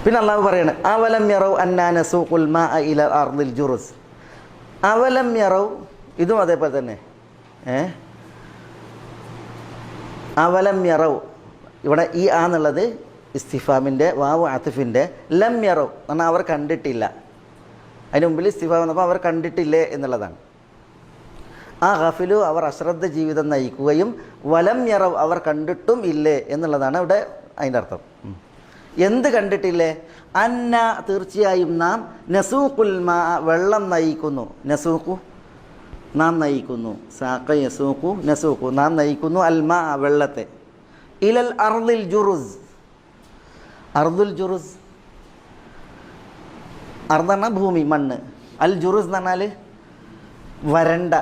പിന്നെ അള്ളാഹു പറയാണ് അവലം യറൗ അന്നാ നസൂഖുൽ മാഅ ഇലൽ അർദിൽ ജുറുസ്. അവലം യറൗ, ഇതും അതേപോലെ തന്നെ. അവലം യറൗ, ഇവിടെ ഈ ആ എന്നുള്ളത് ഇസ്തിഫാമിൻ്റെ വാവ് അത്തിഫിൻ്റെ, ലം യറൗ എന്നാൽ അവർ കണ്ടിട്ടില്ല. അതിന് മുമ്പിൽ ഇസ്തിഫാം വന്നപ്പോൾ അവർ കണ്ടിട്ടില്ലേ എന്നുള്ളതാണ്. ആ ഗഫിലു അവർ അശ്രദ്ധ ജീവിതം നയിക്കുകയും വലം യറൗ അവർ കണ്ടിട്ടും ഇല്ലേ എന്നുള്ളതാണ് ഇവിടെ അതിൻ്റെ അർത്ഥം. എന്ത് കണ്ടിട്ടില്ലേ? അന്ന തീർച്ചയായും നാം നസൂഖുൽ മാ വെള്ളം നയിക്കുന്നു. നസൂഖു നാം നയിക്കുന്നു. സാഖ യസൂഖു നസൂഖു നാം നയിക്കുന്നു അൽ മാ വെള്ളത്തെ ഇലൽ അർദിൽ ജുറുസ്. അർദുൽ ജുറുസ്, അർദ് പറഞ്ഞാൽ ഭൂമി, മണ്ണ്. അൽ ജുറുസ് എന്ന് പറഞ്ഞാൽ വരണ്ട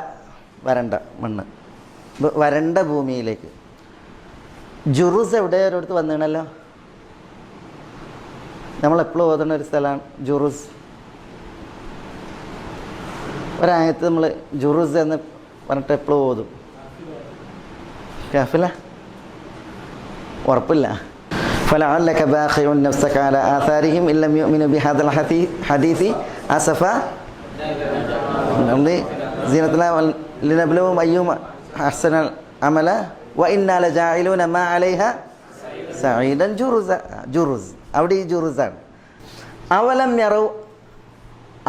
വരണ്ട മണ്ണ്, വരണ്ട ഭൂമിയിലേക്ക്. ജുറുസ് എവിടെ ഒരിടത്ത് വന്നിണല്ലോ, നമ്മളെപ്പോഴും ഓതുന്ന ഒരു സ്ഥലമാണ് ജുറുസ്. ഒരായത്ത് നമ്മൾ ജുറുസ് എന്ന് പറഞ്ഞിട്ട് എപ്പോഴും ഓതും. കാഫില ഉറപ്പില്ല. فلعلك باخع نفسك على آثارهم إن لم يؤمنوا بهذا الحديث أسفا زينتنا لنبلوهم أيهم أحسن عملا وإنا لجاعلون ما عليها سعيدا جرز. അവിടെ ഈ ജുറുസാണ്. അവലം യറൗ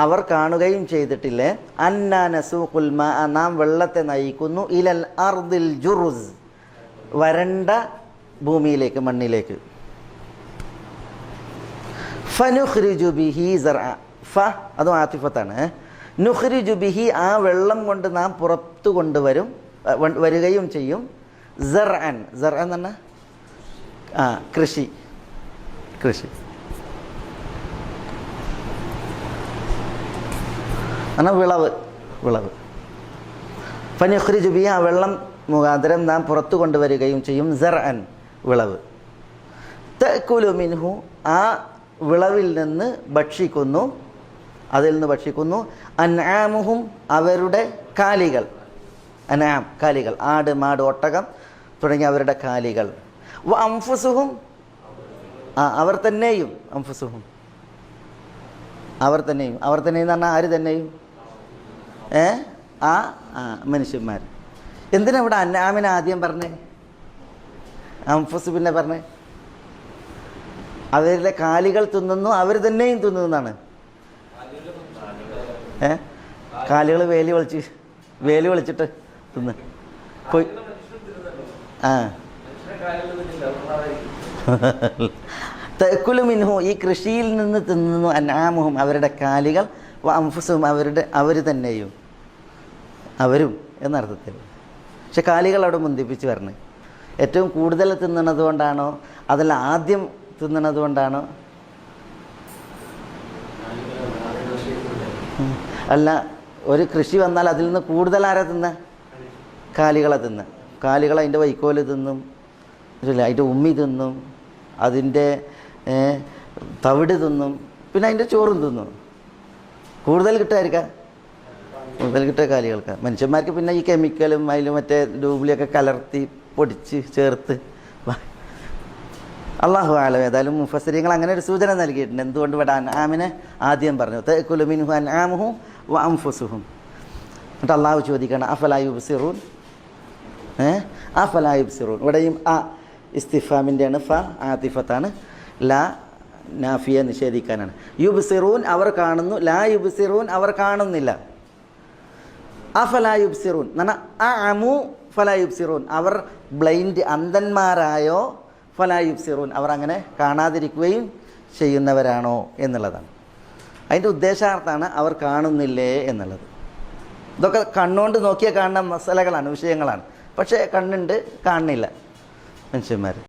അവർ കാണുകയും ചെയ്തിട്ടില്ലേ അന്നാ നസൂഖുൽ മാ നാം വെള്ളത്തെ നയിക്കുന്നു ഇലൽ അർദിൽ ജുറുസ് വരണ്ട ഭൂമിയിലേക്ക്, മണ്ണിലേക്ക്. ഫനുഖ്രിജു ബിഹി സർഅ. ഫ അതും ആതിഫത്താണ്. നുഖ്രിജു ബിഹി ആ വെള്ളം കൊണ്ട് നാം പുറത്തു കൊണ്ടുവരും, വരികയും ചെയ്യും. സർഅൻ, സർഅ എന്ന് പറഞ്ഞാൽ കൃഷി, കൃഷി എന്നാൽ വിളവ്, വിളവ്. ഫനുഖ്രിജു ബിഹി ആ വെള്ളം മുഖാന്തരം നാം പുറത്തു കൊണ്ടുവരികയും ചെയ്യും. സർഅൻ വിളവ്. തഅകുലു മിൻഹു ആ വിളവിൽ നിന്ന് ഭക്ഷിക്കുന്നു, അതിൽ നിന്ന് ഭക്ഷിക്കുന്നു. അൻആമുഹും അവരുടെ കാലികൾ, അൻആം കാലികൾ, ആട് മാട് ഒട്ടകം തുടങ്ങിയ അവരുടെ കാലികൾ. വ അൻഫുസുഹും അവർ തന്നെയും, അൻഫുസുഹും അവർ തന്നെയും, അവർ തന്നെയും എന്ന് പറഞ്ഞാൽ ആര് തന്നെയും മനുഷ്യന്മാർ. എന്തിനാ ഇവിടെ അൻആമിനെ ആദ്യം പറഞ്ഞേ, അൻഫുസ് പിന്നെ പറഞ്ഞേ? അവരുടെ കാലികൾ തിന്നുന്നു, അവർ തന്നെയും തിന്നുന്നു എന്നാണ്. കാലുകൾ വേലി വലിച്ചിട്ട് തിന്ന് പോയി. തഅകുലു മിൻഹു ഈ കൃഷിയിൽ നിന്ന് തിന്നുന്നു. അൻആമുഹും അവരുടെ കാലികൾ. വ അൻഫുസുഹും അവർ തന്നെയും, അവരും എന്നർത്ഥത്തിൽ. പക്ഷെ കാലികൾ അവിടെ മുന്തിപ്പിച്ച് പറഞ്ഞ് ഏറ്റവും കൂടുതൽ തിന്നണത് കൊണ്ടാണോ അതല്ല ആദ്യം തിന്നണത് കൊണ്ടാണോ? അല്ല, ഒരു കൃഷി വന്നാൽ അതിൽ നിന്ന് കൂടുതൽ ആരാ തിന്ന? കാലികളെ തിന്ന്. കാലികൾ അതിൻ്റെ വൈക്കോല് തിന്നും, അതിൻ്റെ ഉമ്മി തിന്നും, അതിൻ്റെ തവിട് തിന്നും, പിന്നെ അതിൻ്റെ ചോറും തിന്നും. കൂടുതൽ കിട്ടായിരിക്കാം, കൂടുതൽ കിട്ടുക കാലികൾക്ക്. മനുഷ്യന്മാർക്ക് പിന്നെ ഈ കെമിക്കലും അതിൽ മറ്റേ ഡൂബിളിയൊക്കെ കലർത്തി പൊടിച്ച് ചേർത്ത്. അല്ലാഹു അലം. ഏതായാലും മുഫസ്സിരീങ്ങൾ അങ്ങനെ ഒരു സൂചന നൽകിയിട്ടുണ്ട്. എന്തുകൊണ്ട് ഇവിടെ അൻആമിനെ ആദ്യം പറഞ്ഞു? തഅകുലു മിൻഹു അൻആമുഹും വ അൻഫുസുഹും. എന്നിട്ട് അള്ളാഹു ചോദിക്കണം അഫലാ യുബ്സിറൂൻ, അഫലാ യുബ്സിറൂൻ. ഇവിടെയും ആ ഇസ്തിഫാമിൻ്റെയാണ്, ഫ ആതിഫത്താണ്, ലാ നാഫിയ നിഷേധിക്കാനാണ്. യുബ്സിറൂൻ അവർ കാണുന്നു, ലാ യുബ്സിറൂൻ അവർ കാണുന്നില്ല. അഫലാ യുബ്സിറൂൻ എന്ന് പറഞ്ഞാൽ അഅമു ഫലാ യുബ്സിറൂൻ അവർ ബ്ലൈൻഡ് അന്ധന്മാരായോ, ഫലാ യുബ്സിറൂൻ അവർ അങ്ങനെ കാണാതിരിക്കുകയും ചെയ്യുന്നവരാണോ എന്നുള്ളതാണ്. അതിൻ്റെ ഉദ്ദേശാർത്ഥമാണ് അവർ കാണുന്നില്ലേ എന്നുള്ളത്. ഇതൊക്കെ കണ്ണുകൊണ്ട് നോക്കിയാൽ കാണുന്ന മസലകളാണ്, വിഷയങ്ങളാണ്. പക്ഷേ കണ്ണുണ്ട്, കാണുന്നില്ല മനുഷ്യന്മാർ.